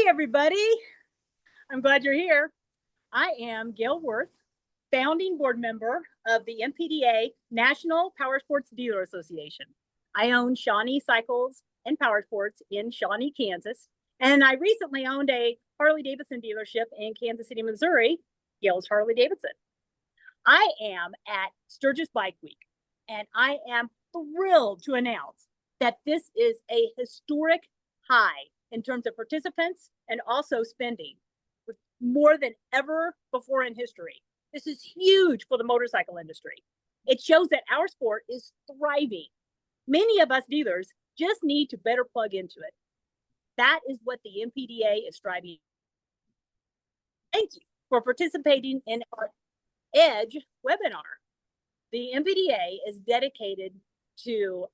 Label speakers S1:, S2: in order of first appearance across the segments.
S1: everybody. I'm glad you're here. I am Gail Worth, founding board member of the MPDA National Powersports Dealer Association. I own Shawnee Cycles and Powersports in Shawnee, Kansas, and I recently owned a Harley-Davidson dealership in Kansas City, Missouri, Gail's Harley-Davidson. I am at Sturgis Bike Week, and I am thrilled to announce that this is a historic high in terms of participants and also spending, with more than ever before in history. This is huge for the motorcycle industry. It shows that our sport is thriving. Many of us dealers just need to better plug into it. That is what the MPDA is striving. Thank you for participating in our EDGE webinar. The MPDA is dedicated to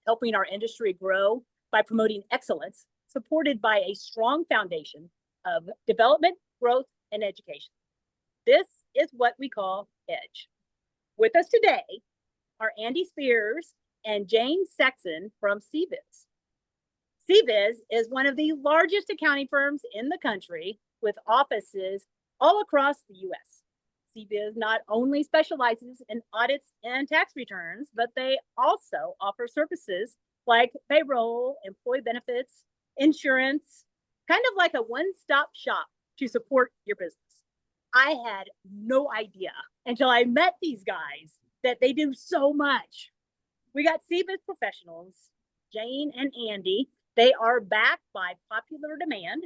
S1: helping our industry grow by promoting excellence, supported by a strong foundation of development, growth, and education. This is what we call EDGE. With us today are Andy Spears and Jane Saxon from CBIZ. CBIZ is one of the largest accounting firms in the country with offices all across the U.S. CBIZ not only specializes in audits and tax returns, but they also offer services like payroll, employee benefits, insurance, kind of like a one-stop shop to support your business. I had no idea until I met these guys that they do so much. We got CBIZ professionals, Jane and Andy. They are backed by popular demand,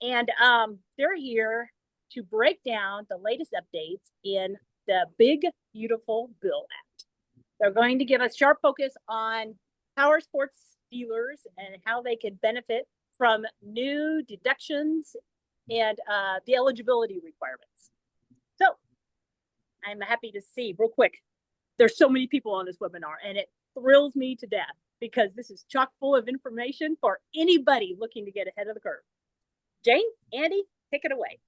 S1: and they're here to break down the latest updates in the Big Beautiful Bill Act. They're going to give us sharp focus on powersports dealers and how they can benefit from new deductions and the eligibility requirements. So I'm happy to see, real quick, there's so many people on this webinar, and it thrills me to death because this is chock full of information for anybody looking to get ahead of the curve. Jane, Andy, take it away.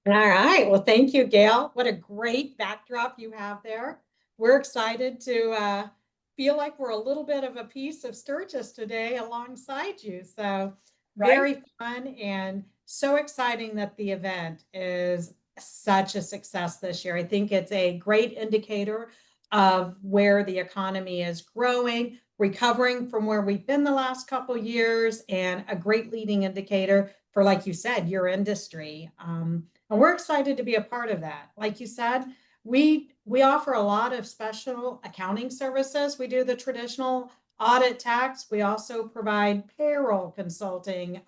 S2: All right. Well, thank you, Gail. What a great backdrop you have there. We're excited to feel like we're a little bit of a piece of Sturgis today alongside you. So very fun and so exciting that the event is such a success this year. I think it's a great indicator of where the economy is growing, recovering from where we've been the last couple of years, and a great leading indicator for, like you said, your industry. And we're excited to be a part of that. Like you said, we offer a lot of special accounting services. We do the traditional audit tax. We also provide payroll consulting,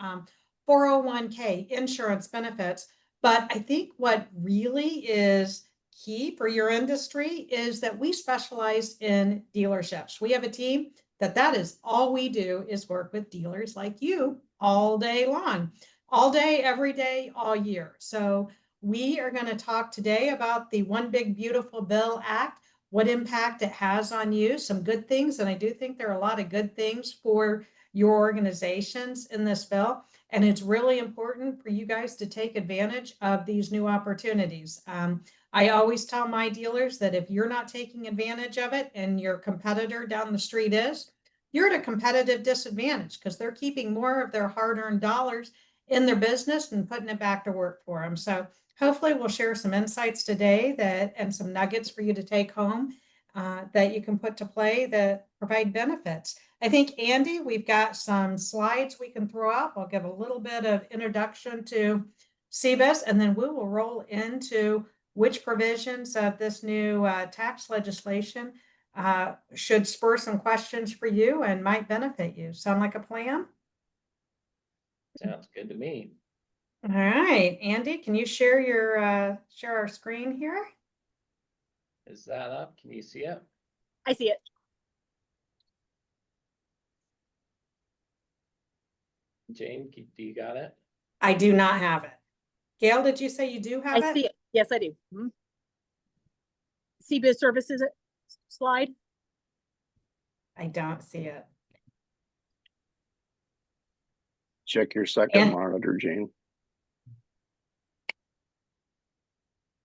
S2: 401k, insurance benefits. But I think what really is key for your industry is that we specialize in dealerships. We have a team that is all we do is work with dealers like you all day long, all day, every day, all year. So we are going to talk today about the One Big Beautiful Bill Act, what impact it has on you, some good things. And I do think there are a lot of good things for your organizations in this bill. And it's really important for you guys to take advantage of these new opportunities. I always tell my dealers that if you're not taking advantage of it and your competitor down the street is, you're at a competitive disadvantage because they're keeping more of their hard-earned dollars in their business and putting it back to work for them. So hopefully we'll share some insights today and some nuggets for you to take home that you can put to play that provide benefits. I think, Andy, we've got some slides we can throw up. I'll give a little bit of introduction to CBIZ, and then we will roll into which provisions of this new tax legislation should spur some questions for you and might benefit you. Sound like a plan?
S3: Sounds good to me.
S2: All right, Andy, can you share your share our screen here?
S3: Is that up? Can you see it?
S1: I see it.
S3: Jane, do you got it?
S2: I do not have it. Gail, did you say you do have it?
S1: I see it. Yes, I do. CBIZ services slide.
S2: I don't see it.
S4: Check your second monitor, Jane.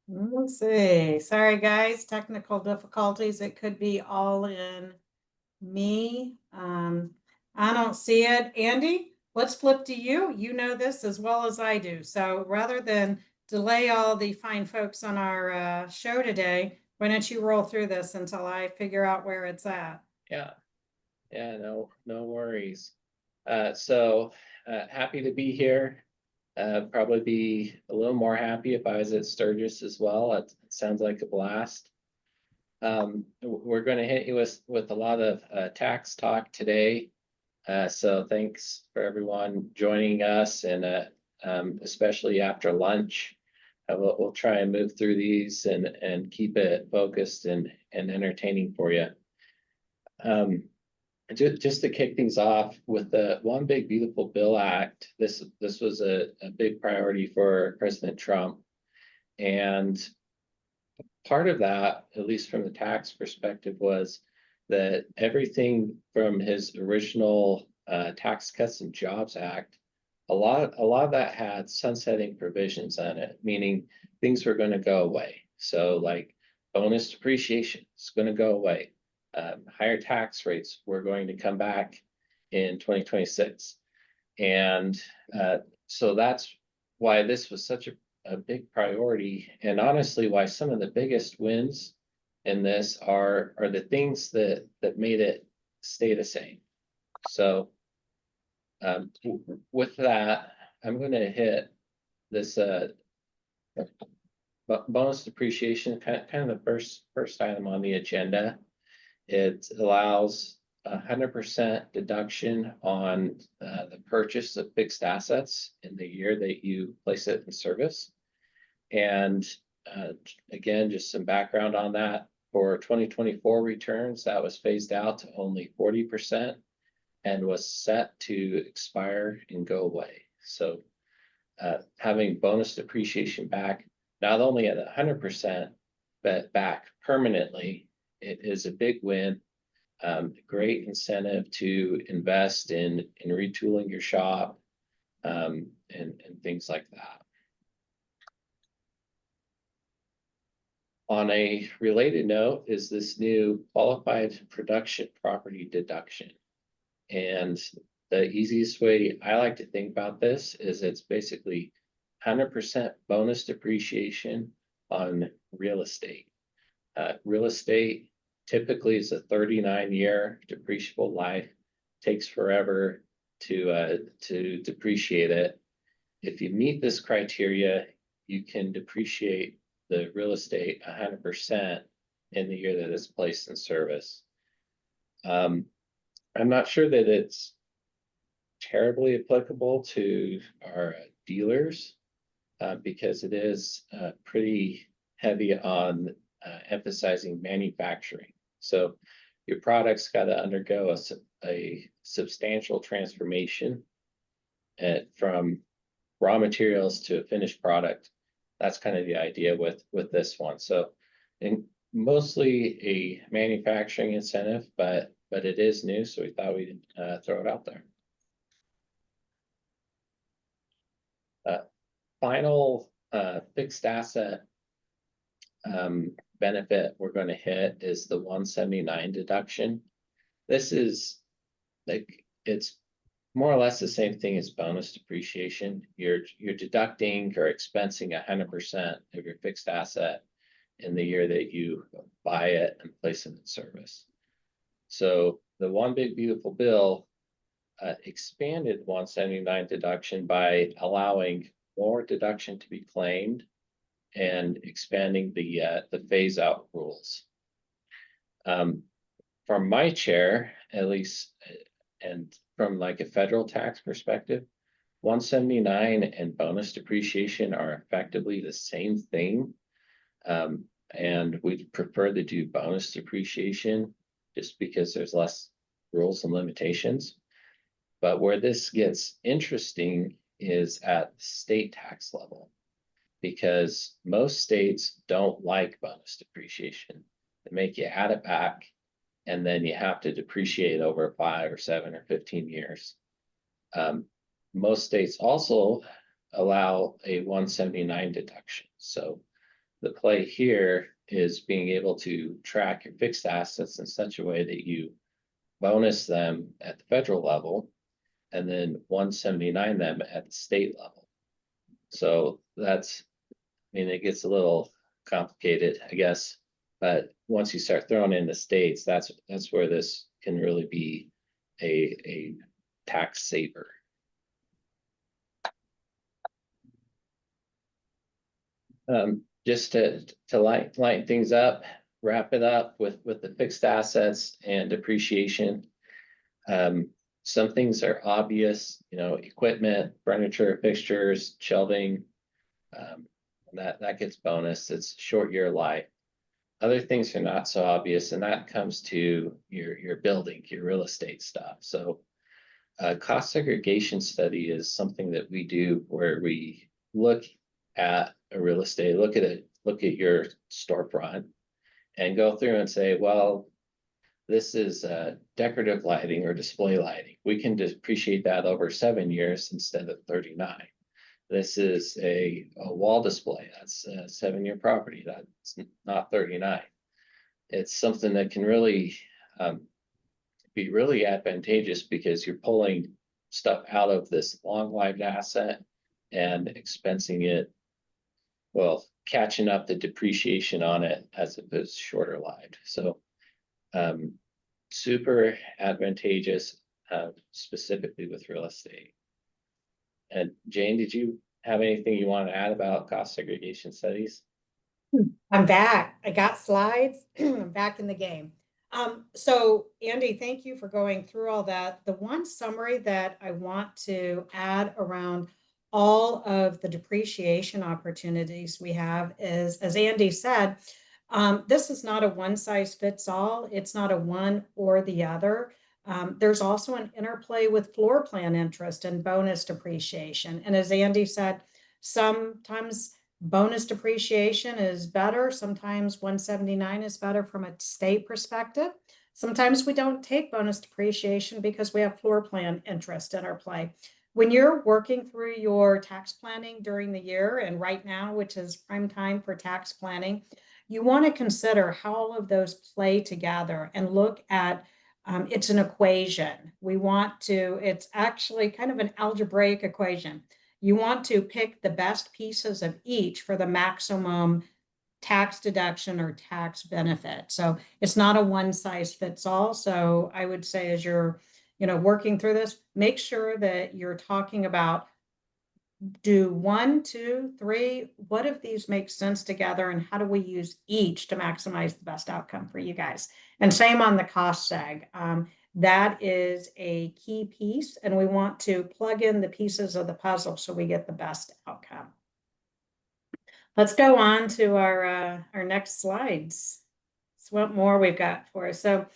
S2: Let's see. Sorry, guys. Technical difficulties. It could be all in me. I don't see it. Andy, let's flip to you. You know this as well as I do. So rather than delay all the fine folks on our show today, why don't you roll through this until I figure out where it's at?
S3: Yeah, no worries. Happy to be here. Probably be a little more happy if I was at Sturgis as well. It sounds like a blast. We're going to hit you with a lot of tax talk today. So thanks for everyone joining us, and especially after lunch. We'll try and move through these and keep it focused and entertaining for you. Just to kick things off with the One Big Beautiful Bill Act, this was a big priority for President Trump. And part of that, at least from the tax perspective, was that everything from his original Tax Cuts and Jobs Act, a lot of that had sunsetting provisions on it, meaning things were going to go away. So like bonus depreciation is going to go away. Higher tax rates were going to come back in 2026. And so that's why this was such a big priority, and honestly why some of the biggest wins in this are the things that made it stay the same. So with that, I'm going to hit this bonus depreciation, kind of the first item on the agenda. It allows 100% deduction on the purchase of fixed assets in the year that you place it in service. And again, just some background on that. For 2024 returns, that was phased out to only 40% and was set to expire and go away. So having bonus depreciation back, not only at 100%, but back permanently, it is a big win. Great incentive to invest in retooling your shop and things like that. On a related note is this new qualified production property deduction. And the easiest way I like to think about this is it's basically 100% bonus depreciation on real estate. Real estate typically is a 39-year depreciable life, takes forever to depreciate it. If you meet this criteria, you can depreciate the real estate 100% in the year that it's placed in service. I'm not sure that it's terribly applicable to our dealers because it is pretty heavy on emphasizing manufacturing. So your product's got to undergo a substantial transformation from raw materials to a finished product. That's kind of the idea with this one. So mostly a manufacturing incentive, but it is new, so we thought we'd throw it out there. Final fixed asset benefit we're going to hit is the 179 deduction. This is like, it's more or less the same thing as bonus depreciation. You're deducting or expensing 100% of your fixed asset in the year that you buy it and place it in service. So the One Big Beautiful Bill expanded 179 deduction by allowing more deduction to be claimed and expanding the phase out rules. From my chair, at least, and from like a federal tax perspective, 179 and bonus depreciation are effectively the same thing. And we'd prefer to do bonus depreciation just because there's less rules and limitations. But where this gets interesting is at state tax level, because most states don't like bonus depreciation. They make you add it back, and then you have to depreciate over 5 or 7 or 15 years. Most states also allow a 179 deduction. So the play here is being able to track your fixed assets in such a way that you bonus them at the federal level, and then 179 them at the state level. So that's, I mean, it gets a little complicated, I guess. But once you start throwing in the states, that's where this can really be a tax saver. Just to lighten things up, wrap it up with the fixed assets and depreciation. Some things are obvious, you know, equipment, furniture, fixtures, shelving. That gets bonus. It's short year life. Other things are not so obvious, and that comes to your building, your real estate stuff. So cost segregation study is something that we do where we look at a real estate, look at your storefront and go through and say, well, this is decorative lighting or display lighting. We can depreciate that over 7 years instead of 39. This is a wall display. That's a 7-year property. That's not 39. It's something that can really be really advantageous because you're pulling stuff out of this long-lived asset and expensing it, well, catching up the depreciation on it as if it's shorter lived. So super advantageous, specifically with real estate. And Jane, did you have anything you want to add about cost segregation studies?
S2: I'm back. I got slides. I'm back in the game. So Andy, thank you for going through all that. The one summary that I want to add around all of the depreciation opportunities we have is, as Andy said, this is not a one size fits all. It's not a one or the other. There's also an interplay with floor plan interest and bonus depreciation. And as Andy said, sometimes bonus depreciation is better. Sometimes 179 is better from a state perspective. Sometimes we don't take bonus depreciation because we have floor plan interest in our play. When you're working through your tax planning during the year, and right now, which is prime time for tax planning, you want to consider how all of those play together and look at it's an equation. It's actually kind of an algebraic equation. You want to pick the best pieces of each for the maximum tax deduction or tax benefit. So it's not a one size fits all. So I would say as you're, working through this, make sure that you're talking about do 1, 2, 3, what if these make sense together and how do we use each to maximize the best outcome for you guys? And same on the cost seg. That is a key piece and we want to plug in the pieces of the puzzle so we get the best outcome. Let's go on to our next slides. So what more we've got for us. So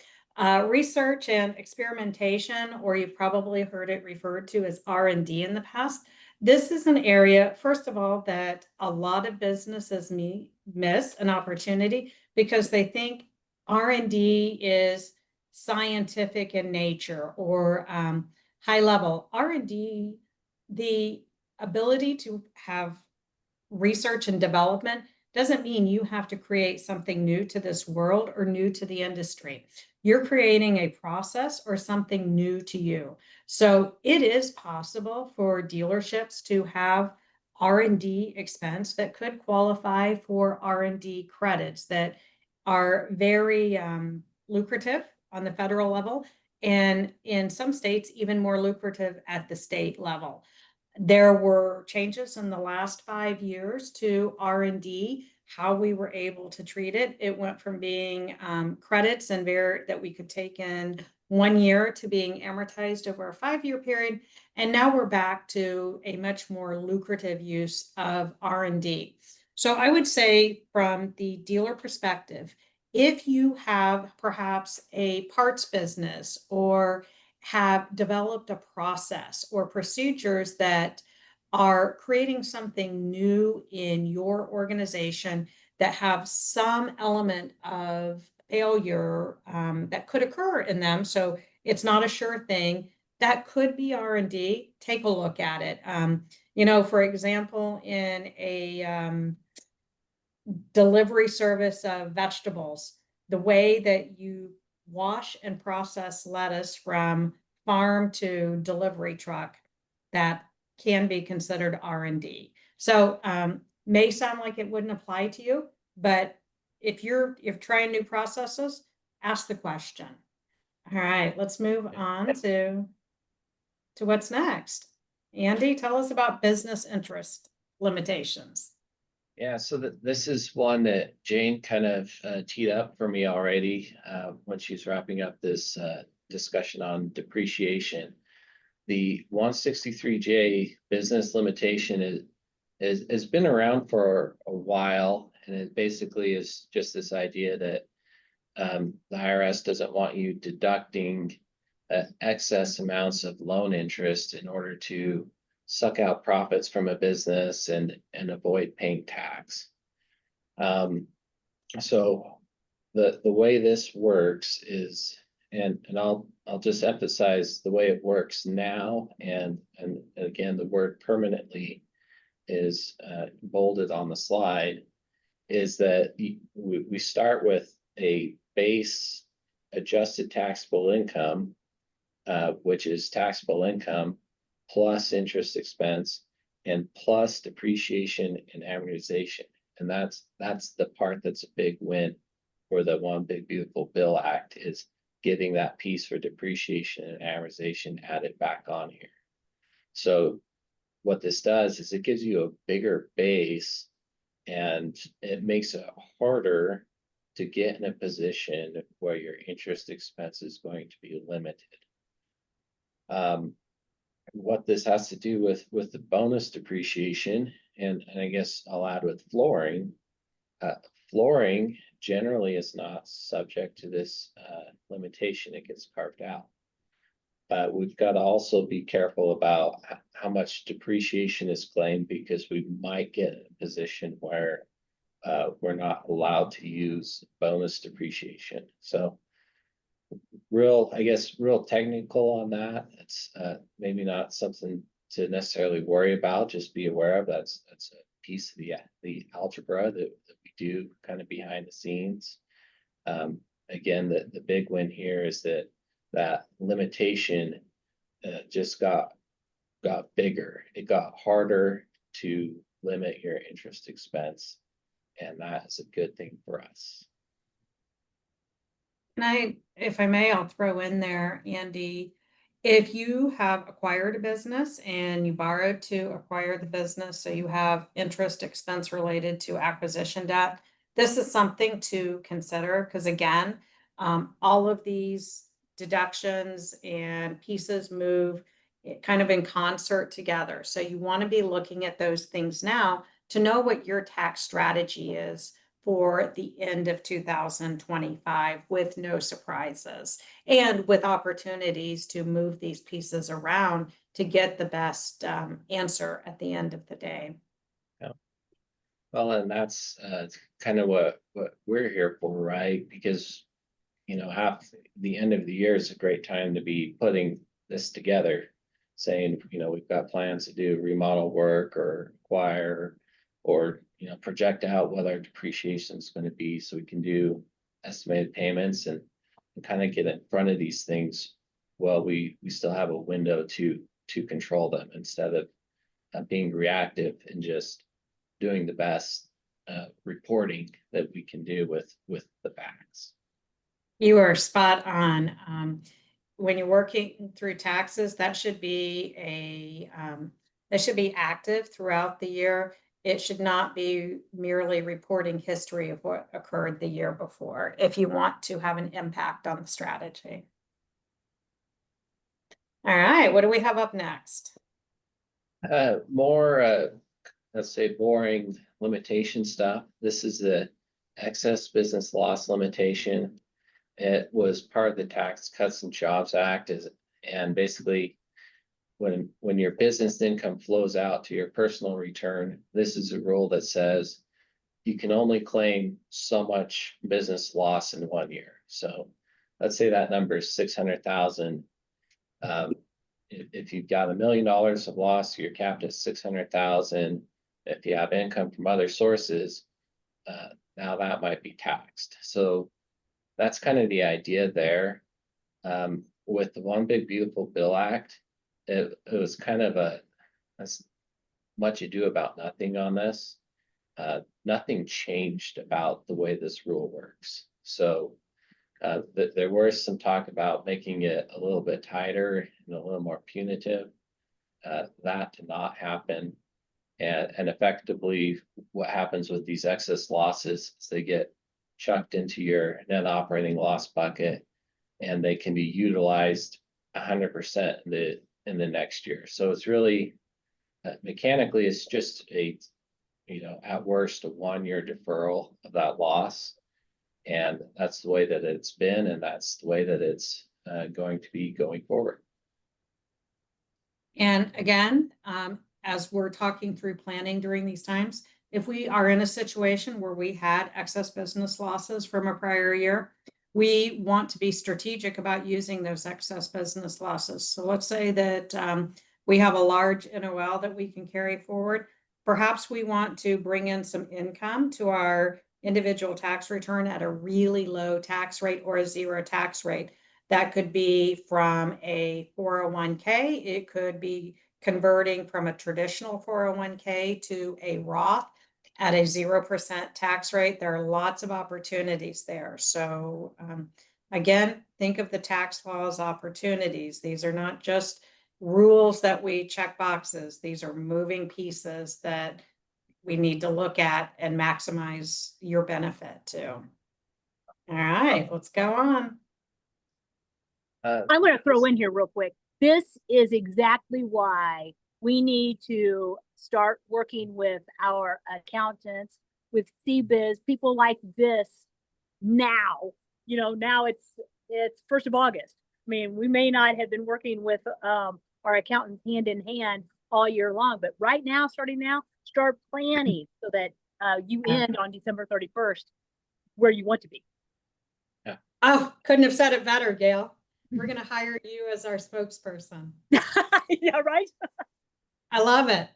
S2: research and experimentation, or you've probably heard it referred to as R&D in the past. This is an area, first of all, that a lot of businesses miss an opportunity because they think R&D is scientific in nature or high level. R&D, the ability to have research and development doesn't mean you have to create something new to this world or new to the industry. You're creating a process or something new to you. So it is possible for dealerships to have R&D expense that could qualify for R&D credits that are very lucrative on the federal level, and in some states, even more lucrative at the state level. There were changes in the last 5 years to R&D, how we were able to treat it. It went from being credits and that we could take in 1 year to being amortized over a 5-year period. And now we're back to a much more lucrative use of R&D. So I would say from the dealer perspective, if you have perhaps a parts business or have developed a process or procedures that are creating something new in your organization that have some element of failure that could occur in them. So it's not a sure thing. That could be R&D. Take a look at it. For example, in a delivery service of vegetables, the way that you wash and process lettuce from farm to delivery truck that can be considered R&D. So may sound like it wouldn't apply to you, but if you're trying new processes, ask the question. All right, let's move on to what's next. Andy, tell us about business interest limitations.
S3: Yeah, so this is one that Jane kind of teed up for me already when she's wrapping up this discussion on depreciation. The 163J business limitation has been around for a while, and it basically is just this idea that the IRS doesn't want you deducting excess amounts of loan interest in order to suck out profits from a business and avoid paying tax. So the way this works is, and I'll just emphasize the way it works now, and again, the word permanently is bolded on the slide, is that we start with a base adjusted taxable income, which is taxable income plus interest expense and plus depreciation and amortization. And that's the part that's a big win for the One Big Beautiful Bill Act, is getting that piece for depreciation and amortization added back on here. So what this does is it gives you a bigger base, and it makes it harder to get in a position where your interest expense is going to be limited. What this has to do with the bonus depreciation, and I guess I'll add with flooring. Flooring generally is not subject to this limitation. It gets carved out. But we've got to also be careful about how much depreciation is claimed, because we might get in a position where we're not allowed to use bonus depreciation. So real technical on that. It's maybe not something to necessarily worry about, just be aware of. That's a piece of the algebra that we do kind of behind the scenes. Again, the big win here is that limitation just got bigger. It got harder to limit your interest expense, and that is a good thing for us.
S2: And if I may, I'll throw in there, Andy, if you have acquired a business and you borrowed to acquire the business, so you have interest expense related to acquisition debt, this is something to consider, because again, all of these deductions and pieces move kind of in concert together. So you want to be looking at those things now to know what your tax strategy is for the end of 2025 with no surprises and with opportunities to move these pieces around to get the best answer at the end of the day.
S3: Yeah. Well, and that's kind of what we're here for, right? Because, half the end of the year is a great time to be putting this together, saying, we've got plans to do remodel work or acquire, or project out what our depreciation is going to be, so we can do estimated payments and kind of get in front of these things while we still have a window to control them, instead of being reactive and just doing the best reporting that we can do with the facts.
S2: You are spot on. When you're working through taxes, that should be active throughout the year. It should not be merely reporting history of what occurred the year before, if you want to have an impact on the strategy. All right, what do we have up next?
S3: More, let's say, boring limitation stuff. This is the excess business loss limitation. It was part of the Tax Cuts and Jobs Act, and basically, when your business income flows out to your personal return, this is a rule that says you can only claim so much business loss in 1 year. So let's say that number is 600,000. If you've got $1 million of loss, you're capped at 600,000. If you have income from other sources, now that might be taxed. So that's kind of the idea there. with the One Big Beautiful Bill Act, it was kind of as much ado about nothing on this. Nothing changed about the way this rule works. So there was some talk about making it a little bit tighter and a little more punitive. That did not happen. And effectively, what happens with these excess losses is they get chucked into your net operating loss bucket, and they can be utilized 100% in the next year. So it's really mechanically, it's just at worst, a 1-year deferral of that loss. And that's the way that it's been, and that's the way that it's going to be going forward.
S2: And again, as we're talking through planning during these times, if we are in a situation where we had excess business losses from a prior year, we want to be strategic about using those excess business losses. So let's say that we have a large NOL that we can carry forward. Perhaps we want to bring in some income to our individual tax return at a really low tax rate or a zero tax rate. That could be from a 401k. It could be converting from a traditional 401k to a Roth at a 0% tax rate. There are lots of opportunities there. So again, think of the tax laws opportunities. These are not just rules that we check boxes. These are moving pieces that we need to look at and maximize your benefit too. All right, let's go on.
S1: I'm going to throw in here real quick. This is exactly why we need to start working with our accountants, with CBIZ, people like this now. Now it's 1st of August. I mean, we may not have been working with our accountants hand in hand all year long, but right now, starting now, start planning so that you end on December 31st where you want to be.
S3: Yeah.
S2: Oh, couldn't have said it better, Gail. We're going to hire you as our spokesperson.
S1: Yeah, right?
S2: I love it.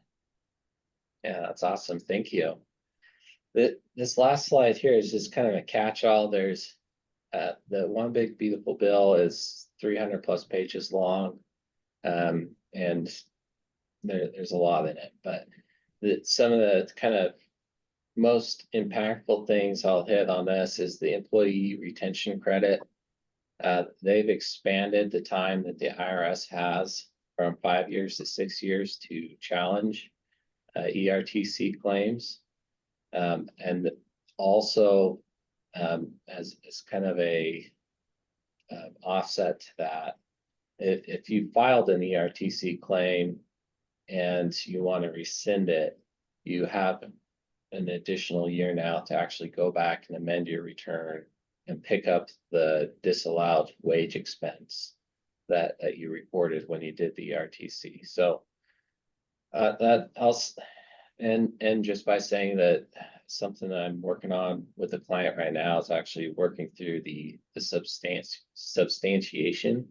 S3: Yeah, that's awesome. Thank you. This last slide here is just kind of a catch-all. There's the One Big Beautiful Bill is 300 plus pages long. And there's a lot in it, but some of the kind of most impactful things I'll hit on this is the employee retention credit. They've expanded the time that the IRS has from 5 years to 6 years to challenge ERTC claims. And also as kind of a offset to that, if you filed an ERTC claim and you want to rescind it, you have an additional year now to actually go back and amend your return and pick up the disallowed wage expense that you reported when you did the ERTC. So that else, and just by saying that, something that I'm working on with a client right now is actually working through the substantiation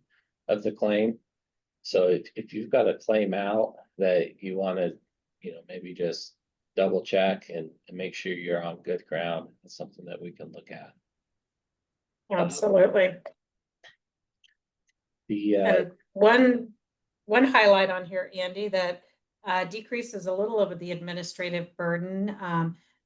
S3: of the claim. So if you've got a claim out that you want to, maybe just double check and make sure you're on good ground, it's something that we can look at.
S2: Absolutely.
S3: The
S2: one highlight on here, Andy, that decreases a little of the administrative burden.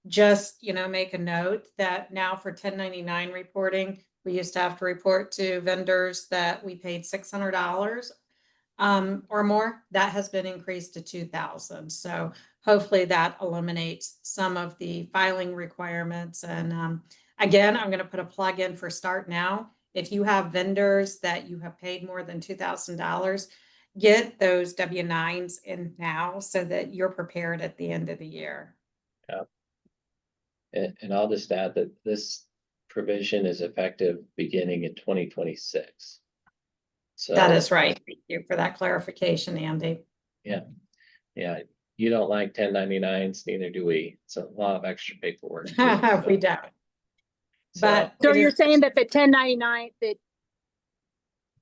S2: Just make a note that now for 1099 reporting, we used to have to report to vendors that we paid $600 or more. That has been increased to $2,000. So hopefully that eliminates some of the filing requirements. And again, I'm going to put a plug in for Start Now. If you have vendors that you have paid more than $2,000, get those W-9s in now so that you're prepared at the end of the year.
S3: Yeah. And I'll just add that this provision is effective beginning in 2026. So
S2: that is right. Thank you for that clarification, Andy.
S3: Yeah. You don't like 1099s, neither do we. It's a lot of extra paperwork. So.
S2: We don't. But
S1: so you're saying that the 1099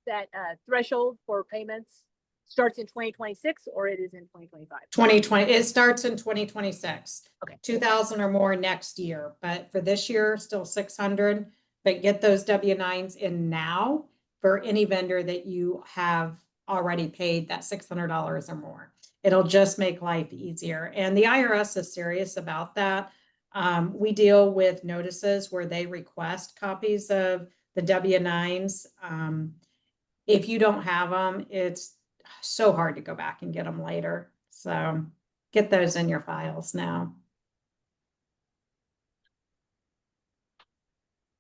S1: that threshold for payments starts in 2026, or it is in 2025?
S2: 2020. It starts in 2026.
S1: Okay.
S2: 2,000 or more next year, but for this year, still 600. But get those W-9s in now, for any vendor that you have already paid that $600 or more. It'll just make life easier. And the IRS is serious about that. We deal with notices where they request copies of the W-9s. If you don't have them, it's so hard to go back and get them later. So get those in your files now.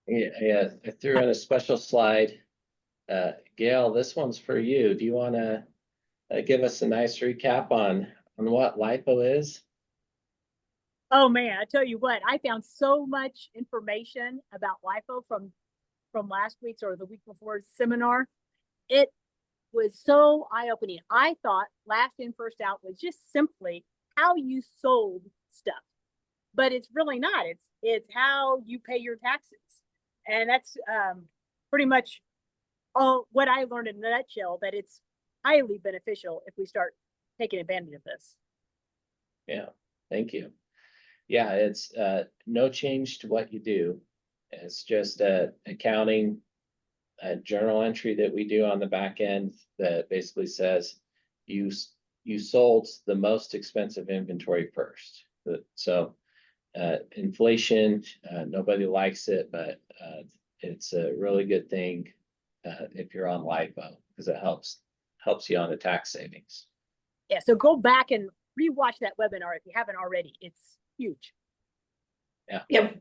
S3: Yeah, I threw in a special slide. Gail, this one's for you. Do you want to give us a nice recap on what LIFO is?
S1: Oh man, I tell you what, I found so much information about LIFO from last week's or the week before's seminar. It was so eye-opening. I thought last in, first out was just simply how you sold stuff, but it's really not. It's how you pay your taxes, and that's pretty much all what I learned in a nutshell. That it's highly beneficial if we start taking advantage of this.
S3: Yeah, thank you. Yeah, it's no change to what you do. It's just a accounting journal entry that we do on the back end that basically says you sold the most expensive inventory first. So inflation, nobody likes it, but it's a really good thing if you're on LIFO because it helps you on the tax savings.
S1: Yeah, so go back and rewatch that webinar if you haven't already. It's huge.
S3: Yeah.
S2: Yep.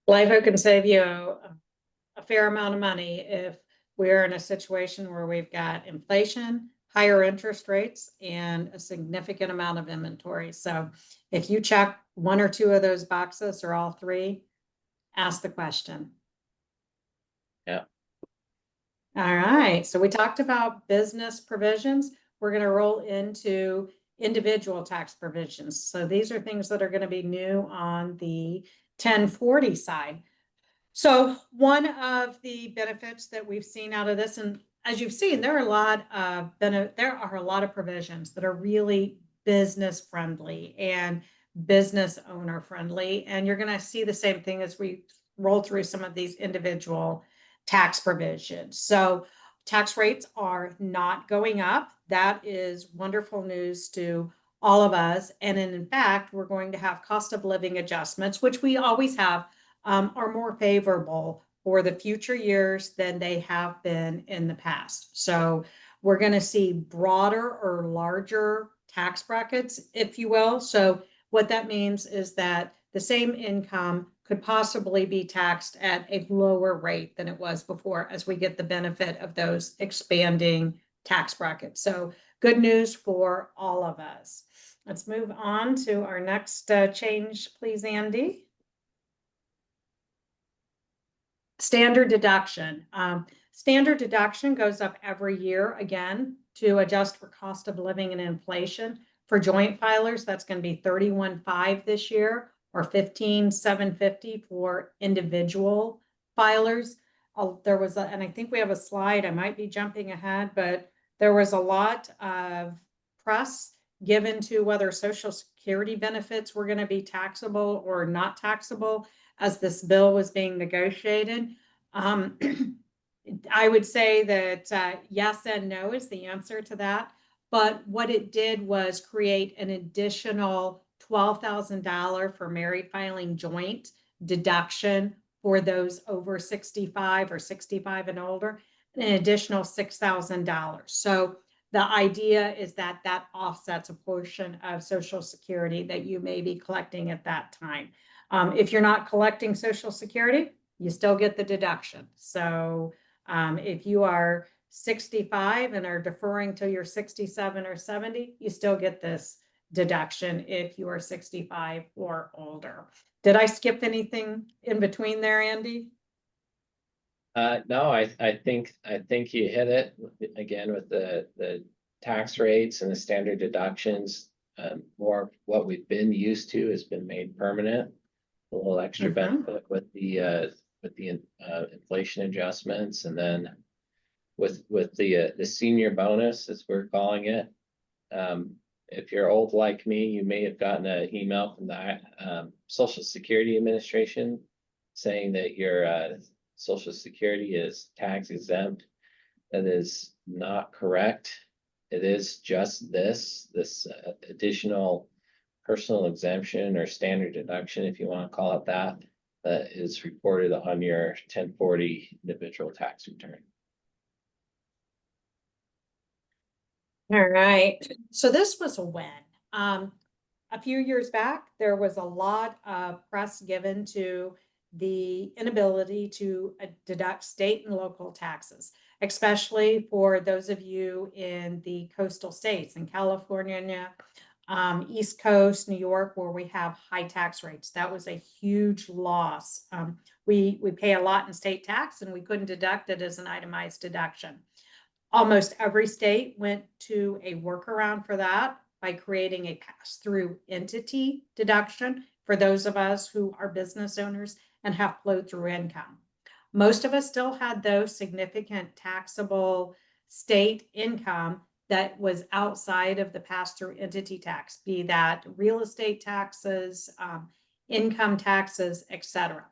S2: LIFO can save you a fair amount of money if we're in a situation where we've got inflation, higher interest rates, and a significant amount of inventory. So if you check one or two of those boxes or all three, ask the question.
S3: Yeah.
S2: All right. So we talked about business provisions. We're going to roll into individual tax provisions. So these are things that are going to be new on the 1040 side. So one of the benefits that we've seen out of this, and as you've seen, there are a lot of provisions that are really business friendly and business owner friendly. And you're going to see the same thing as we roll through some of these individual tax provisions. So tax rates are not going up. That is wonderful news to all of us. And in fact, we're going to have cost of living adjustments, which we always have, are more favorable for the future years than they have been in the past. So we're going to see broader or larger tax brackets, if you will. So what that means is that the same income could possibly be taxed at a lower rate than it was before as we get the benefit of those expanding tax brackets. So good news for all of us. Let's move on to our next change, please, Andy. Standard deduction. Standard deduction goes up every year again to adjust for cost of living and inflation. For joint filers, that's going to be $31,500 this year, or $15,750 for individual filers. There was and I think we have a slide. I might be jumping ahead, but there was a lot of press given to whether Social Security benefits were going to be taxable or not taxable as this bill was being negotiated. I would say that yes and no is the answer to that. But what it did was create an additional $12,000 for married filing joint deduction for those over 65 or 65 and older, and an additional $6,000. So the idea is that that offsets a portion of Social Security that you may be collecting at that time. If you're not collecting Social Security, you still get the deduction. So if you are 65 and are deferring till you're 67 or 70, you still get this deduction if you are 65 or older. Did I skip anything in between there, Andy?
S3: No, I think you hit it again with the tax rates and the standard deductions. More what we've been used to has been made permanent. A little extra benefit with the inflation adjustments, and then with the senior bonus, as we're calling it. If you're old like me, you may have gotten an email from the Social Security Administration saying that your Social Security is tax exempt. That is not correct. It is just this additional personal exemption or standard deduction, if you want to call it that, that is reported on your 1040 individual tax return.
S2: All right, so this was a win. A few years back, there was a lot of press given to the inability to deduct state and local taxes, especially for those of you in the coastal states in California, East Coast, New York, where we have high tax rates. That was a huge loss. We pay a lot in state tax and we couldn't deduct it as an itemized deduction. Almost every state went to a workaround for that by creating a pass-through entity deduction for those of us who are business owners and have flow-through income. Most of us still had those significant taxable state income that was outside of the pass-through entity tax, be that real estate taxes, income taxes, etc.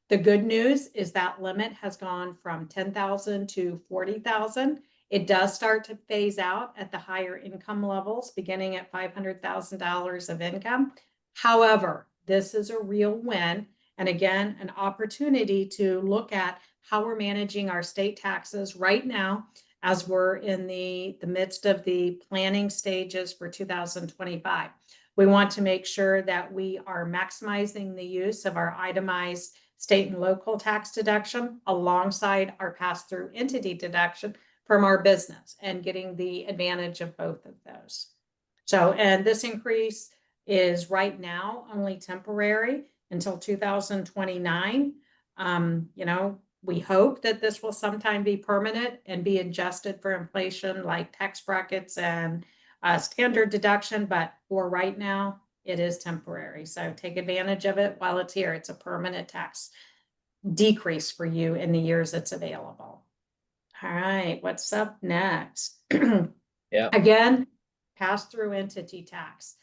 S2: The good news is that limit has gone from 10,000 to 40,000. It does start to phase out at the higher income levels, beginning at $500,000 of income. However, this is a real win. And again, an opportunity to look at how we're managing our state taxes right now as we're in the midst of the planning stages for 2025. We want to make sure that we are maximizing the use of our itemized state and local tax deduction alongside our pass-through entity deduction from our business and getting the advantage of both of those. So, and this increase is right now only temporary until 2029. We hope that this will sometime be permanent and be adjusted for inflation like tax brackets and standard deduction, but for right now, it is temporary. So take advantage of it while it's here. It's a permanent tax decrease for you in the years it's available. All right, what's up next?
S3: Yeah.
S2: Again, pass-through entity tax.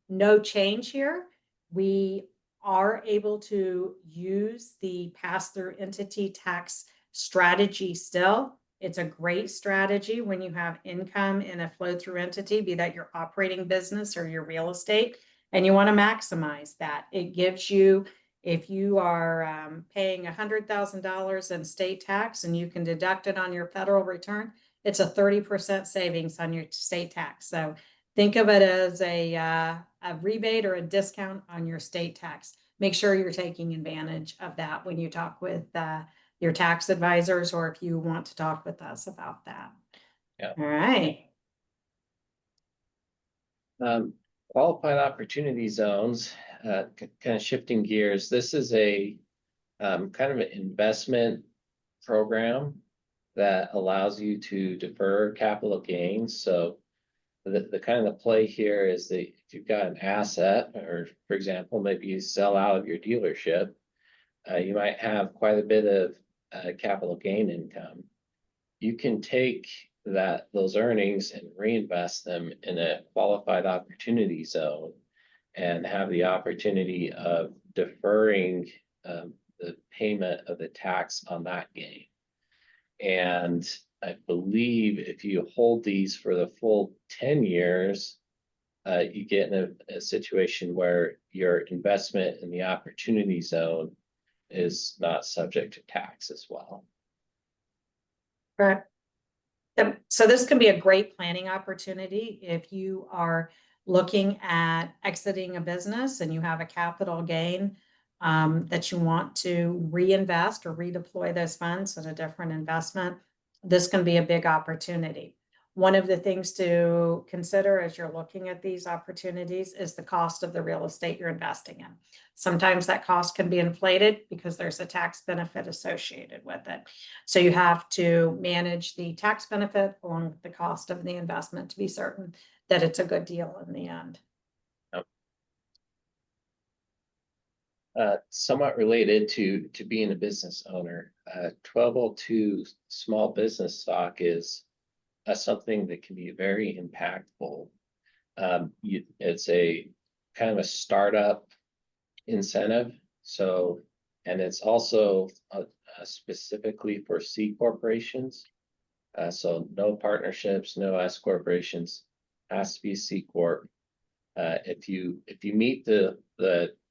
S2: No change here. We are able to use the pass-through entity tax strategy still. It's a great strategy when you have income in a flow-through entity, be that your operating business or your real estate, and you want to maximize that. It gives you, if you are paying $100,000 in state tax and you can deduct it on your federal return, it's a 30% savings on your state tax. So think of it as a rebate or a discount on your state tax. Make sure you're taking advantage of that when you talk with your tax advisors, or if you want to talk with us about that.
S3: Yeah.
S2: All right.
S3: Qualified opportunity zones, kind of shifting gears. This is a kind of an investment program that allows you to defer capital gains. So the kind of the play here is that if you've got an asset, or for example, maybe you sell out of your dealership, you might have quite a bit of capital gain income. You can take those earnings and reinvest them in a qualified opportunity zone and have the opportunity of deferring the payment of the tax on that gain. And I believe if you hold these for the full 10 years, you get in a situation where your investment in the opportunity zone is not subject to tax as well.
S2: Right. So this can be a great planning opportunity if you are looking at exiting a business and you have a capital gain that you want to reinvest or redeploy those funds at a different investment. This can be a big opportunity. One of the things to consider as you're looking at these opportunities is the cost of the real estate you're investing in. Sometimes that cost can be inflated because there's a tax benefit associated with it. So you have to manage the tax benefit along with the cost of the investment to be certain that it's a good deal in the end.
S3: Somewhat related to being a business owner, 1202 small business stock is something that can be very impactful. It's a kind of a startup incentive. So, and it's also specifically for C corporations. So no partnerships, no S corporations, has to be C corp. If you meet the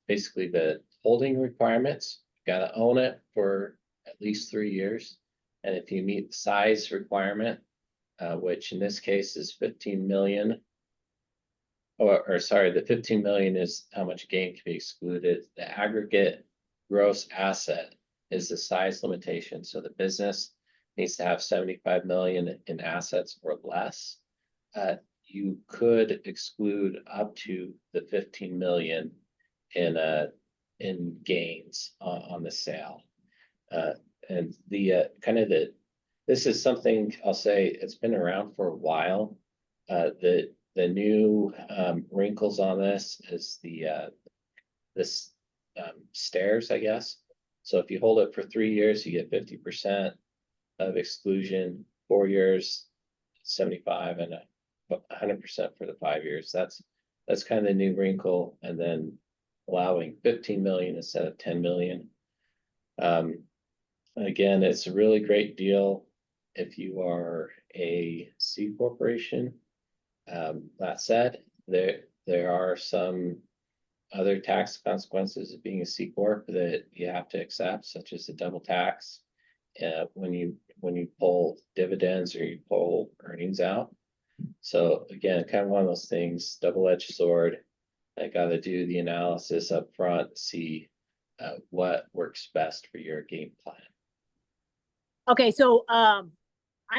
S3: basically the holding requirements, you gotta own it for at least 3 years. And if you meet the size requirement, which in this case is 15 million, or sorry, the 15 million is how much gain can be excluded. The aggregate gross asset is the size limitation. So the business needs to have 75 million in assets or less. You could exclude up to the 15 million in gains on the sale. And the this is something I'll say it's been around for a while. The new wrinkles on this is this stairs, I guess. So if you hold it for 3 years, you get 50% of exclusion, 4 years, 75, and 100% for the 5 years. That's kind of the new wrinkle, and then allowing 15 million instead of 10 million. Again, it's a really great deal if you are a C corporation. That said, there are some other tax consequences of being a C corp that you have to accept, such as the double tax when you pull dividends or you pull earnings out. So again, kind of one of those things, double-edged sword. I got to do the analysis up front, see what works best for your game plan.
S1: Okay, so I'm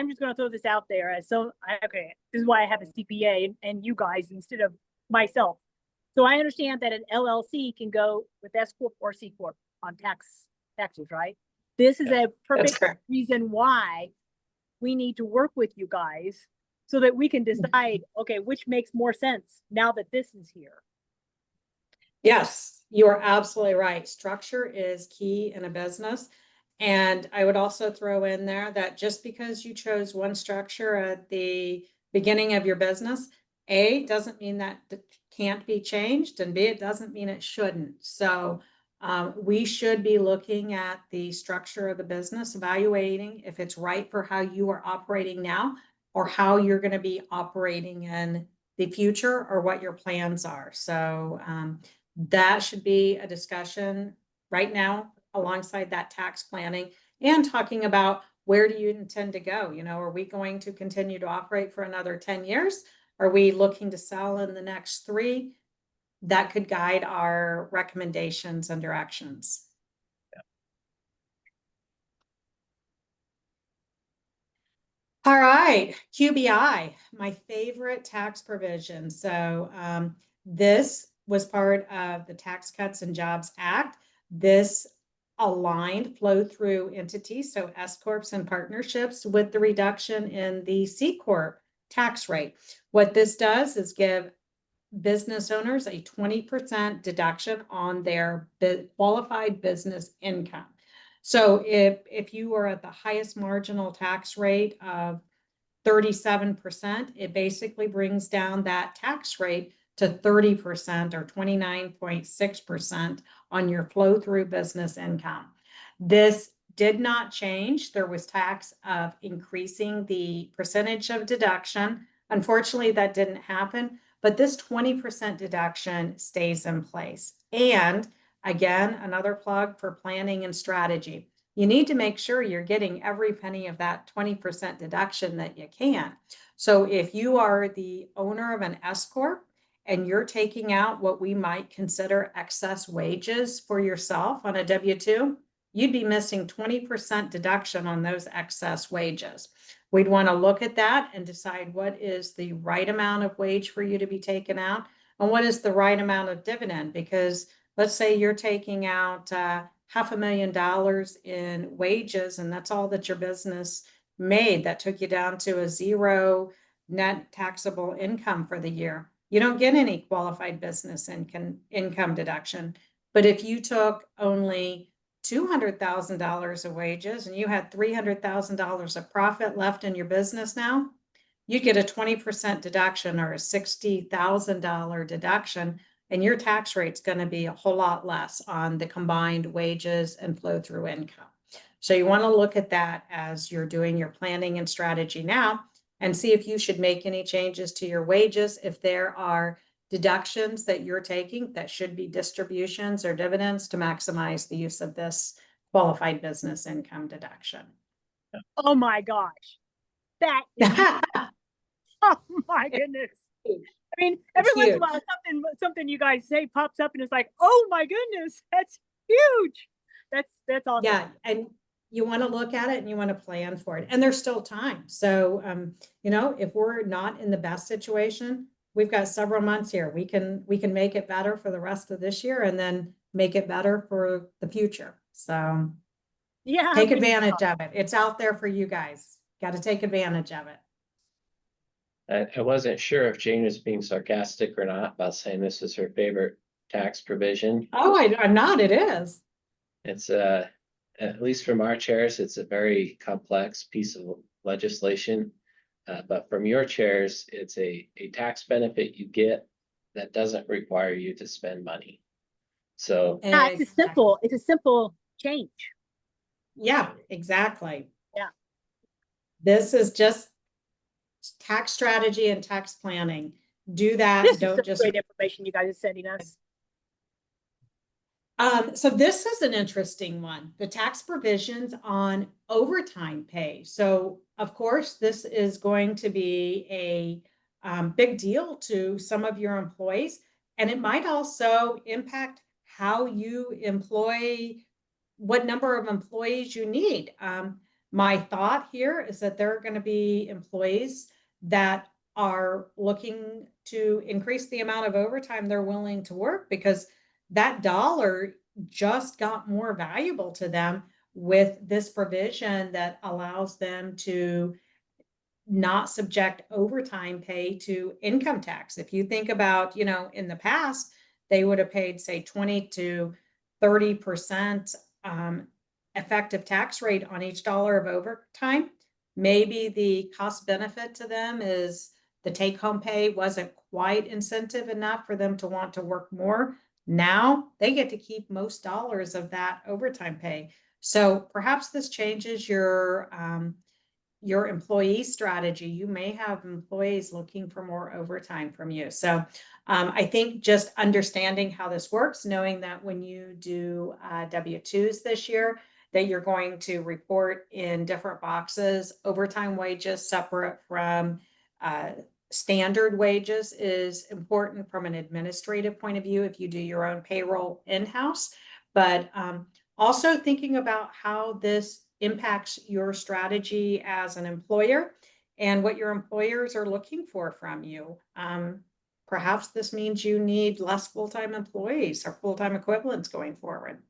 S1: just going to throw this out there as okay, this is why I have a CPA and you guys instead of myself. So I understand that an LLC can go with S corp or C corp on taxes, right? This is a perfect reason why we need to work with you guys so that we can decide, okay, which makes more sense now that this is here.
S2: Yes, you are absolutely right. Structure is key in a business. And I would also throw in there that just because you chose one structure at the beginning of your business, A, doesn't mean that it can't be changed, and B, it doesn't mean it shouldn't. So we should be looking at the structure of the business, evaluating if it's right for how you are operating now or how you're going to be operating in the future or what your plans are. So that should be a discussion right now alongside that tax planning and talking about where do you intend to go? You know, are we going to continue to operate for another 10 years? Are we looking to sell in the next 3? That could guide our recommendations and directions.
S3: Yeah.
S2: All right, QBI, my favorite tax provision. So this was part of the Tax Cuts and Jobs Act. This aligned flow through entities, so S corps and partnerships, with the reduction in the C corp tax rate. What this does is give business owners a 20% deduction on their qualified business income. So if you are at the highest marginal tax rate of 37%, it basically brings down that tax rate to 30% or 29.6% on your flow through business income. This did not change. There was tax of increasing the percentage of deduction. Unfortunately, that didn't happen, but this 20% deduction stays in place. And again, another plug for planning and strategy. You need to make sure you're getting every penny of that 20% deduction that you can. So if you are the owner of an S corp and you're taking out what we might consider excess wages for yourself on a W-2, you'd be missing 20% deduction on those excess wages. We'd want to look at that and decide what is the right amount of wage for you to be taken out and what is the right amount of dividend. Because let's say you're taking out $500,000 in wages and that's all that your business made. That took you down to a 0 net taxable income for the year. You don't get any qualified business income deduction. But if you took only $200,000 of wages and you had $300,000 of profit left in your business now, you get a 20% deduction or a $60,000 deduction, and your tax rate's going to be a whole lot less on the combined wages and flow through income. So you want to look at that as you're doing your planning and strategy now and see if you should make any changes to your wages. If there are deductions that you're taking that should be distributions or dividends to maximize the use of this qualified business income deduction.
S1: Oh my gosh. That is, oh my goodness. I mean, every once in a while, something you guys say pops up and it's like, oh my goodness, that's huge. That's awesome.
S2: Yeah, and you want to look at it and you want to plan for it. And there's still time. So, you know, if we're not in the best situation, we've got several months here. We can make it better for the rest of this year and then make it better for the future. So
S1: yeah,
S2: take advantage of it. It's out there for you guys. Got to take advantage of it.
S3: I wasn't sure if Jane was being sarcastic or not about saying this is her favorite tax provision.
S2: Oh, I'm not. It is.
S3: It's at least from our chairs, it's a very complex piece of legislation. But from your chairs, it's a tax benefit you get that doesn't require you to spend money. So
S1: yeah, it's a simple change.
S2: Yeah, exactly.
S1: Yeah.
S2: This is just tax strategy and tax planning. Do that.
S1: This
S2: Don't
S1: is
S2: just
S1: great information you guys are sending us.
S2: So this is an interesting one, the tax provisions on overtime pay. So of course, this is going to be a big deal to some of your employees, and it might also impact how you employ, what number of employees you need. My thought here is that there are going to be employees that are looking to increase the amount of overtime they're willing to work because that dollar just got more valuable to them with this provision that allows them to not subject overtime pay to income tax. If you think about, you know, in the past, they would have paid, say, 20 to 30% effective tax rate on each dollar of overtime. Maybe the cost benefit to them is the take home pay wasn't quite incentive enough for them to want to work more. Now they get to keep most dollars of that overtime pay. So perhaps this changes your employee strategy. You may have employees looking for more overtime from you. So I think just understanding how this works, knowing that when you do W-2s this year, that you're going to report in different boxes, overtime wages separate from standard wages is important from an administrative point of view if you do your own payroll in-house. But also thinking about how this impacts your strategy as an employer and what your employers are looking for from you. Perhaps this means you need less full-time employees or full-time equivalents going forward.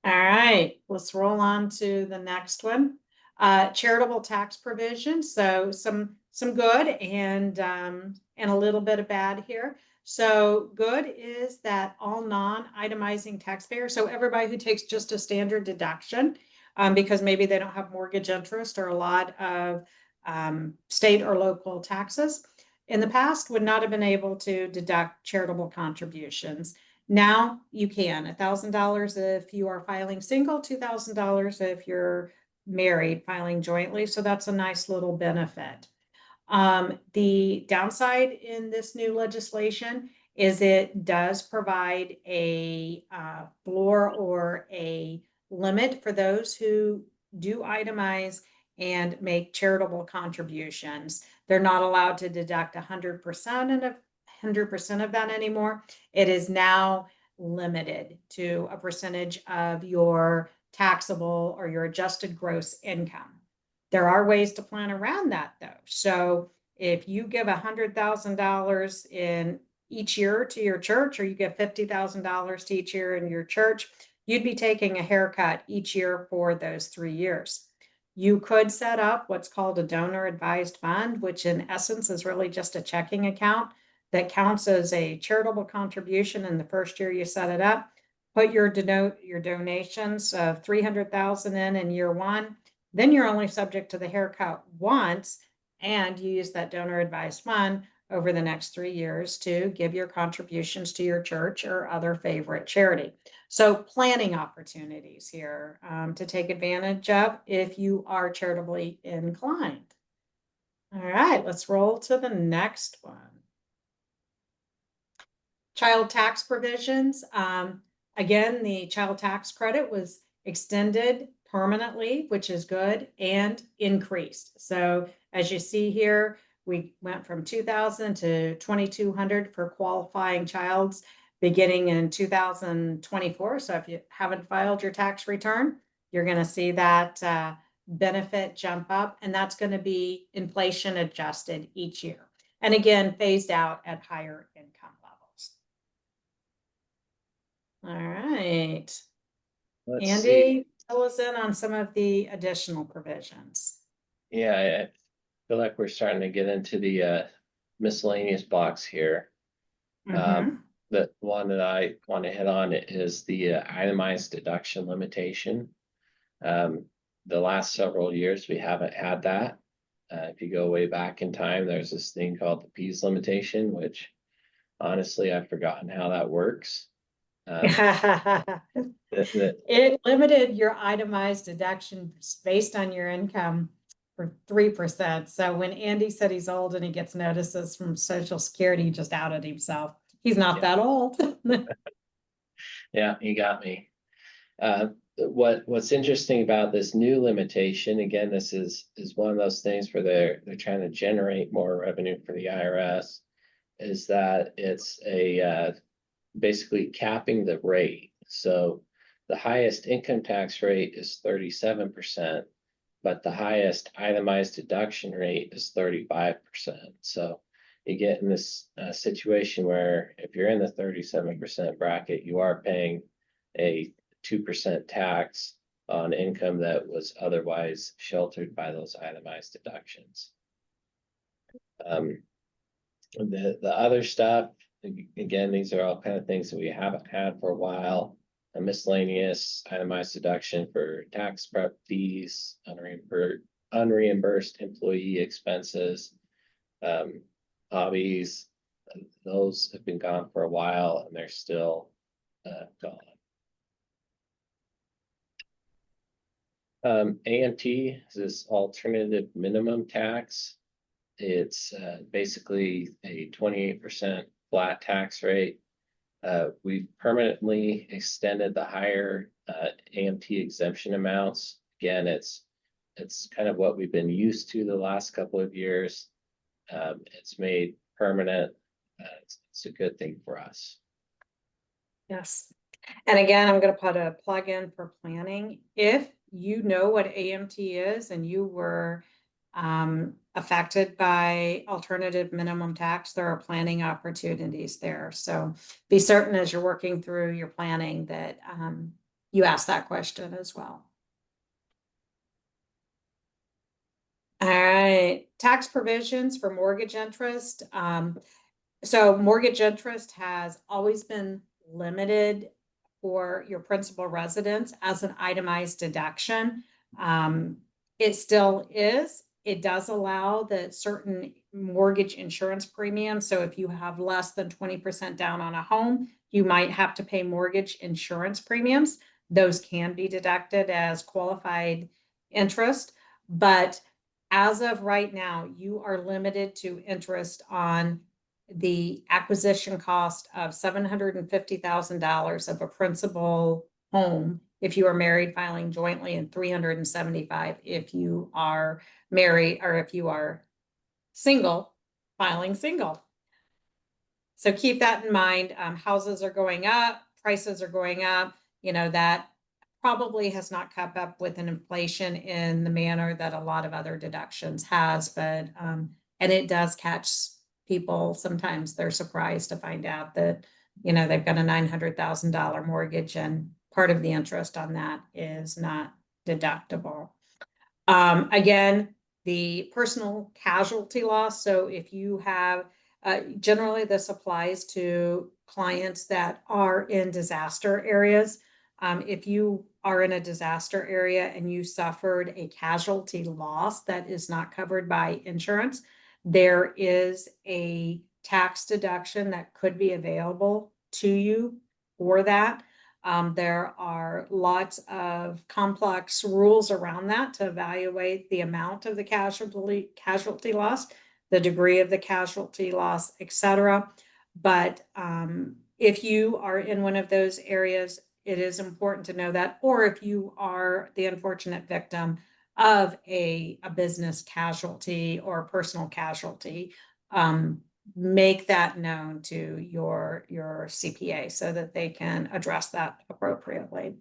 S2: All right, let's roll on to the next one. Charitable tax provision. So some good and a little bit of bad here. So good is that all non-itemizing taxpayers, so everybody who takes just a standard deduction, because maybe they don't have mortgage interest or a lot of state or local taxes, in the past would not have been able to deduct charitable contributions. Now you can, $1,000 if you are filing single, $2,000 if you're married filing jointly. So that's a nice little benefit. The downside in this new legislation is it does provide a floor or a limit for those who do itemize and make charitable contributions. They're not allowed to deduct 100% of that anymore. It is now limited to a percentage of your taxable or your adjusted gross income. There are ways to plan around that though. So if you give $100,000 in each year to your church, or you give $50,000 to each year in your church, you'd be taking a haircut each year for those 3 years. You could set up what's called a donor advised fund, which in essence is really just a checking account that counts as a charitable contribution in the first year you set it up. Put your donations of $300,000 in year one. Then you're only subject to the haircut once, and you use that donor advised fund over the next 3 years to give your contributions to your church or other favorite charity. So planning opportunities here to take advantage of if you are charitably inclined. All right, let's roll to the next one. Child tax provisions. Again, the child tax credit was extended permanently, which is good, and increased. So as you see here, we went from 2,000 to 2,200 for qualifying childs beginning in 2024. So if you haven't filed your tax return, you're going to see that benefit jump up, and that's going to be inflation adjusted each year. And again, phased out at higher income levels. All right.
S3: Let's
S2: Andy,
S3: see.
S2: fill us in on some of the additional provisions.
S3: Yeah, I feel like we're starting to get into the miscellaneous box here.
S2: Mhm.
S3: The one that I want to hit on is the itemized deduction limitation. The last several years, we haven't had that. If you go way back in time, there's this thing called the Pease limitation, which honestly, I've forgotten how that works.
S2: It limited your itemized deductions based on your income for 3%. So when Andy said he's old and he gets notices from Social Security, he just outed himself. He's not that old.
S3: Yeah, you got me. What's interesting about this new limitation, again, this is one of those things where they're trying to generate more revenue for the IRS, is that it's a basically capping the rate. So the highest income tax rate is 37%, but the highest itemized deduction rate is 35%. So you get in this situation where if you're in the 37% bracket, you are paying a 2% tax on income that was otherwise sheltered by those itemized deductions. The other stuff, again, these are all kind of things that we haven't had for a while. A miscellaneous itemized deduction for tax prep fees, unreimbursed employee expenses, hobbies, those have been gone for a while and they're still gone. AMT is this alternative minimum tax. It's basically a 28% flat tax rate. We've permanently extended the higher AMT exemption amounts. Again, it's kind of what we've been used to the last couple of years. It's made permanent. It's a good thing for us.
S2: Yes. And again, I'm going to put a plug in for planning. If you know what AMT is and you were affected by alternative minimum tax, there are planning opportunities there. So be certain as you're working through your planning that you ask that question as well. All right, tax provisions for mortgage interest. So mortgage interest has always been limited for your principal residence as an itemized deduction. It still is. It does allow that certain mortgage insurance premiums. So if you have less than 20% down on a home, you might have to pay mortgage insurance premiums. Those can be deducted as qualified interest. But as of right now, you are limited to interest on the acquisition cost of $750,000 of a principal home if you are married filing jointly, and $375,000 if you are married, or if you are single filing single. So keep that in mind. Houses are going up, prices are going up. You know, that probably has not kept up with an inflation in the manner that a lot of other deductions has, but and it does catch people. Sometimes they're surprised to find out that, you know, they've got a $900,000 mortgage and part of the interest on that is not deductible. Again, the personal casualty loss. So if you have, generally this applies to clients that are in disaster areas. If you are in a disaster area and you suffered a casualty loss that is not covered by insurance, there is a tax deduction that could be available to you for that. There are lots of complex rules around that to evaluate the amount of the casualty loss, the degree of the casualty loss, etc. But if you are in one of those areas, it is important to know that, or if you are the unfortunate victim of a business casualty or personal casualty, make that known to your CPA so that they can address that appropriately.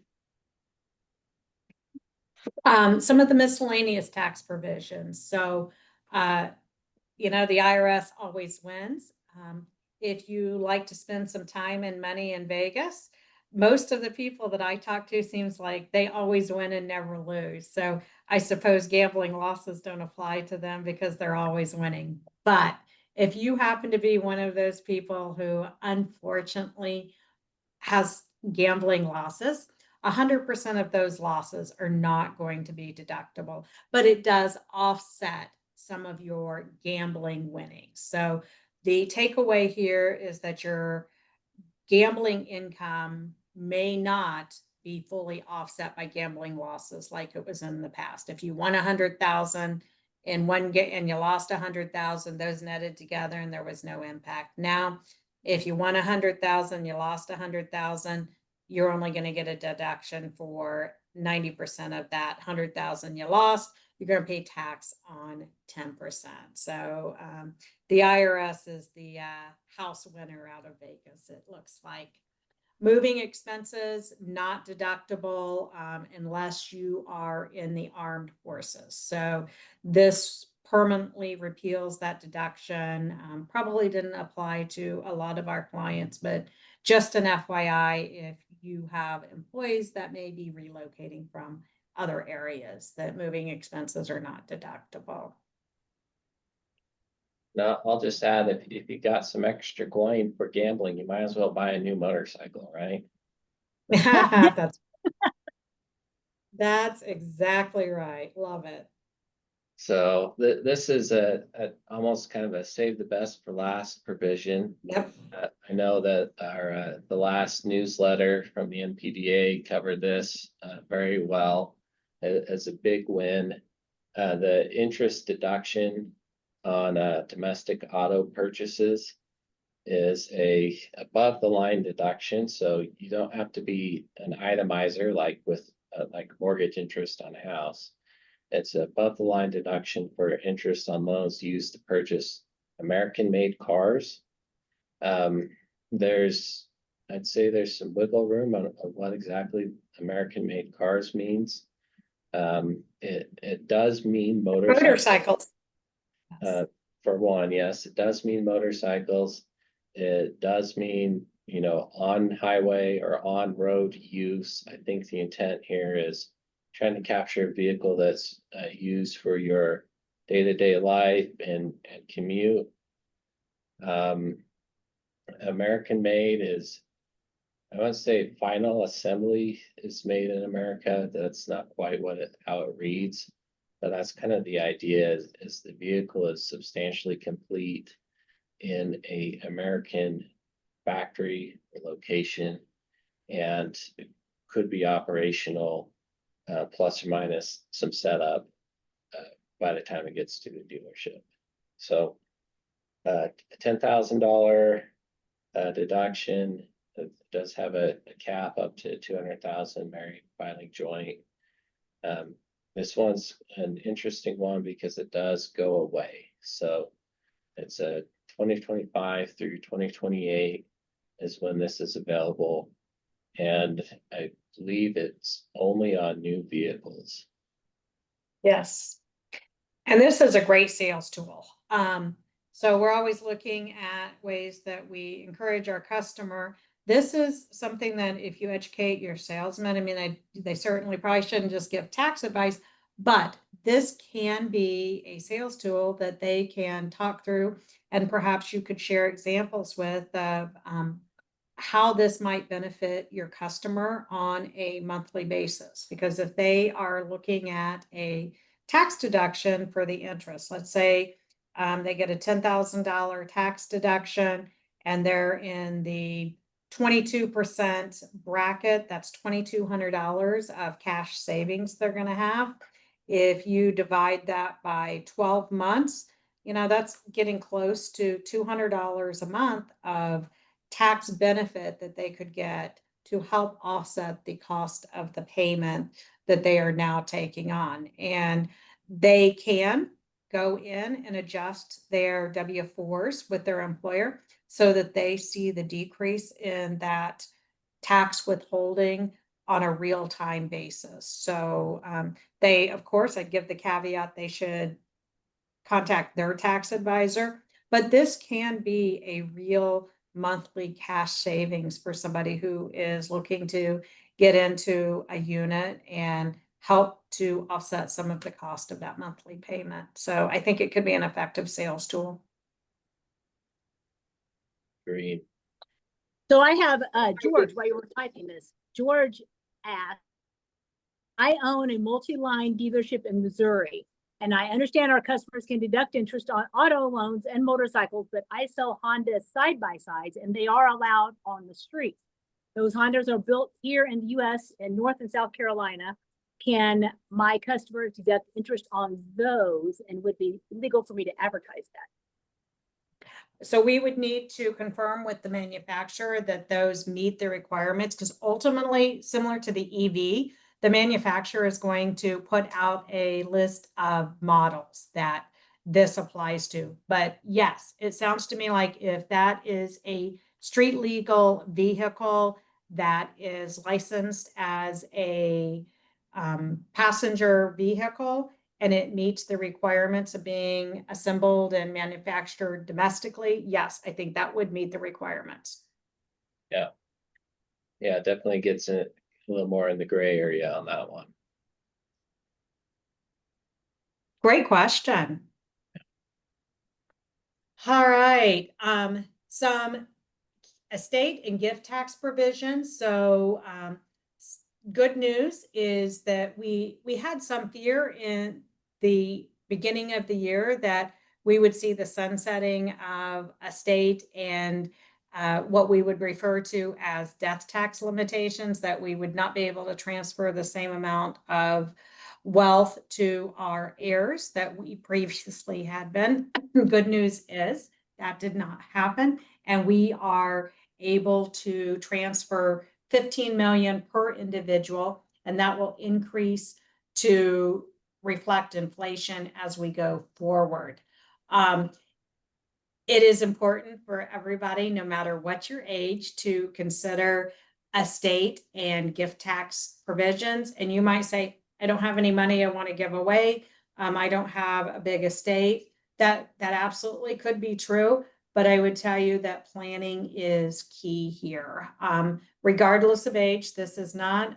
S2: Some of the miscellaneous tax provisions. So, you know, the IRS always wins. If you like to spend some time and money in Vegas, most of the people that I talk to seems like they always win and never lose. So I suppose gambling losses don't apply to them because they're always winning. But if you happen to be one of those people who unfortunately has gambling losses, 100% of those losses are not going to be deductible, but it does offset some of your gambling winnings. So the takeaway here is that your gambling income may not be fully offset by gambling losses like it was in the past. If you won 100,000 in one game and you lost 100,000, those netted together and there was no impact. Now, if you won 100,000, you lost 100,000, you're only going to get a deduction for 90% of that 100,000 you lost. You're going to pay tax on 10%. So the IRS is the house winner out of Vegas, it looks like. Moving expenses, not deductible unless you are in the armed forces. So this permanently repeals that deduction. Probably didn't apply to a lot of our clients, but just an FYI, if you have employees that may be relocating from other areas, that moving expenses are not deductible.
S3: Now, I'll just add, if you got some extra coin for gambling, you might as well buy a new motorcycle, right?
S2: That's exactly right. Love it.
S3: So this is a almost kind of a save the best for last provision.
S2: Yep.
S3: I know that our the last newsletter from the NPDA covered this very well as a big win. The interest deduction on domestic auto purchases is a above the line deduction, so you don't have to be an itemizer like with like mortgage interest on a house. It's above the line deduction for interest on loans used to purchase American made cars. I'd say there's some wiggle room on what exactly American made cars means. It does mean motorcycles. For one, yes, it does mean motorcycles. It does mean, you know, on highway or on road use. I think the intent here is trying to capture a vehicle that's used for your day-to-day life and commute. American made is, I want to say final assembly is made in America. That's not quite how it reads, but that's kind of the idea is the vehicle is substantially complete in a American factory or location and could be operational plus or minus some setup by the time it gets to the dealership. So a $10,000 deduction. It does have a cap up to 200,000 married filing joint. This one's an interesting one because it does go away. So it's a 2025 through 2028 is when this is available. And I believe it's only on new vehicles.
S2: Yes. And this is a great sales tool. So we're always looking at ways that we encourage our customer. This is something that if you educate your salesmen, I mean, they certainly probably shouldn't just give tax advice, but this can be a sales tool that they can talk through, and perhaps you could share examples with how this might benefit your customer on a monthly basis. Because if they are looking at a tax deduction for the interest, let's say They get a $10,000 tax deduction, and they're in the 22% bracket. That's $2,200 of cash savings they're going to have. If you divide that by 12 months, that's getting close to $200 a month of tax benefit that they could get to help offset the cost of the payment that they are now taking on. And they can go in and adjust their W-4s with their employer so that they see the decrease in that tax withholding on a real-time basis. So they, of course, I'd give the caveat they should contact their tax advisor, but this can be a real monthly cash savings for somebody who is looking to get into a unit and help to offset some of the cost of that monthly payment. So I think it could be an effective sales tool.
S3: Green.
S1: So I have George, while you were typing this, George asked, I own a multi-line dealership in Missouri, and I understand our customers can deduct interest on auto loans and motorcycles, but I sell Honda side-by-sides and they are allowed on the street. Those Hondas are built here in the US in North and South Carolina. Can my customers deduct interest on those, and would it be legal for me to advertise that?
S2: So we would need to confirm with the manufacturer that those meet the requirements, because ultimately, similar to the EV, the manufacturer is going to put out a list of models that this applies to. But yes, it sounds to me like if that is a street legal vehicle that is licensed as a passenger vehicle, and it meets the requirements of being assembled and manufactured domestically, yes, I think that would meet the requirements.
S3: Yeah, it definitely gets a little more in the gray area on that one.
S2: Great question. All right, some estate and gift tax provisions. So good news is that we had some fear in the beginning of the year that we would see the sunsetting of estate and what we would refer to as death tax limitations, that we would not be able to transfer the same amount of wealth to our heirs that we previously had been. Good news is that did not happen, and we are able to transfer 15 million per individual, and that will increase to reflect inflation as we go forward. It is important for everybody, no matter what your age, to consider estate and gift tax provisions. And you might say, I don't have any money I want to give away. I don't have a big estate. That absolutely could be true. But I would tell you that planning is key here. Regardless of age, this is not,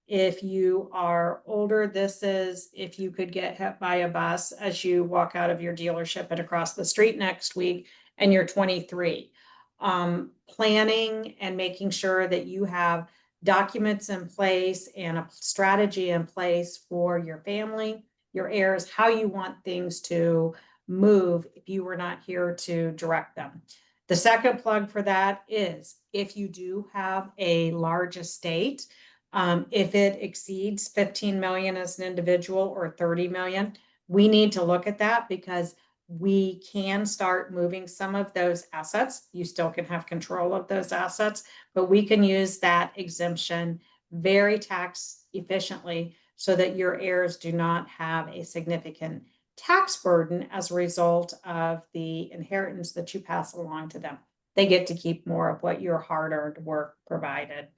S2: if you are older, this is if you could get hit by a bus as you walk out of your dealership and across the street next week and you're 23. Planning and making sure that you have documents in place and a strategy in place for your family, your heirs, how you want things to move if you were not here to direct them. The second plug for that is if you do have a large estate, if it exceeds 15 million as an individual or 30 million, we need to look at that, because we can start moving some of those assets. You still can have control of those assets, but we can use that exemption very tax efficiently so that your heirs do not have a significant tax burden as a result of the inheritance that you pass along to them. They get to keep more of what your hard-earned work provided.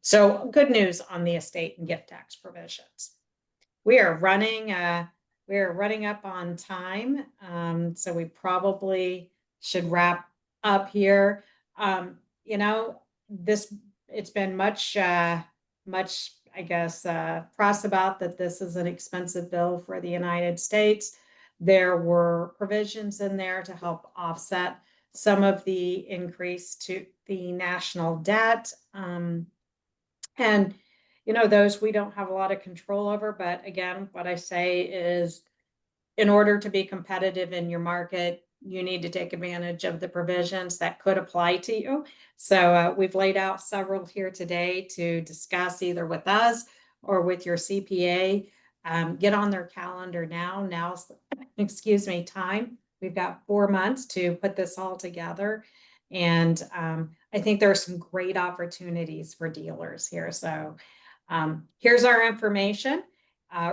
S2: So good news on the estate and gift tax provisions. We are running up on time. So we probably should wrap up here. It's been much, I guess, press about that this is an expensive bill for the United States. There were provisions in there to help offset some of the increase to the national debt. And those we don't have a lot of control over. But again, what I say is in order to be competitive in your market, you need to take advantage of the provisions that could apply to you. So we've laid out several here today to discuss either with us or with your CPA. Get on their calendar now. Now's, excuse me, time. We've got 4 months to put this all together. And I think there are some great opportunities for dealers here. So here's our information.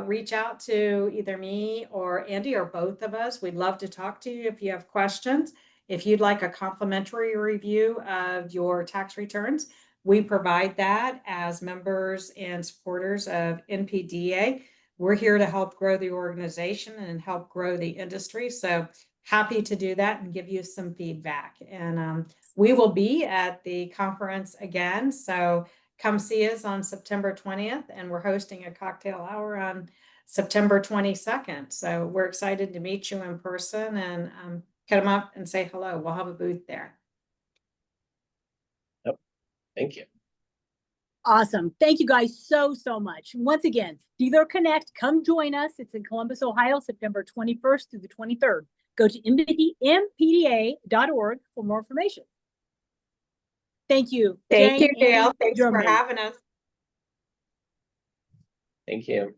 S2: Reach out to either me or Andy or both of us. We'd love to talk to you if you have questions. If you'd like a complimentary review of your tax returns, we provide that as members and supporters of NPDA. We're here to help grow the organization and help grow the industry. So happy to do that and give you some feedback. And we will be at the conference again. So come see us on September 20th, and we're hosting a cocktail hour on September 22nd. So we're excited to meet you in person and come up and say hello. We'll have a booth there.
S3: Thank you.
S1: Awesome. Thank you guys so much. Once again, Dealer Connect, come join us. It's in Columbus, Ohio, September 21st through the 23rd. Go to mpda.org for more information. Thank you.
S2: Thank
S1: Jane,
S2: you, Gail.
S1: Andy,
S2: Thanks
S1: you're
S2: for
S1: amazing.
S2: having us.
S3: Thank you.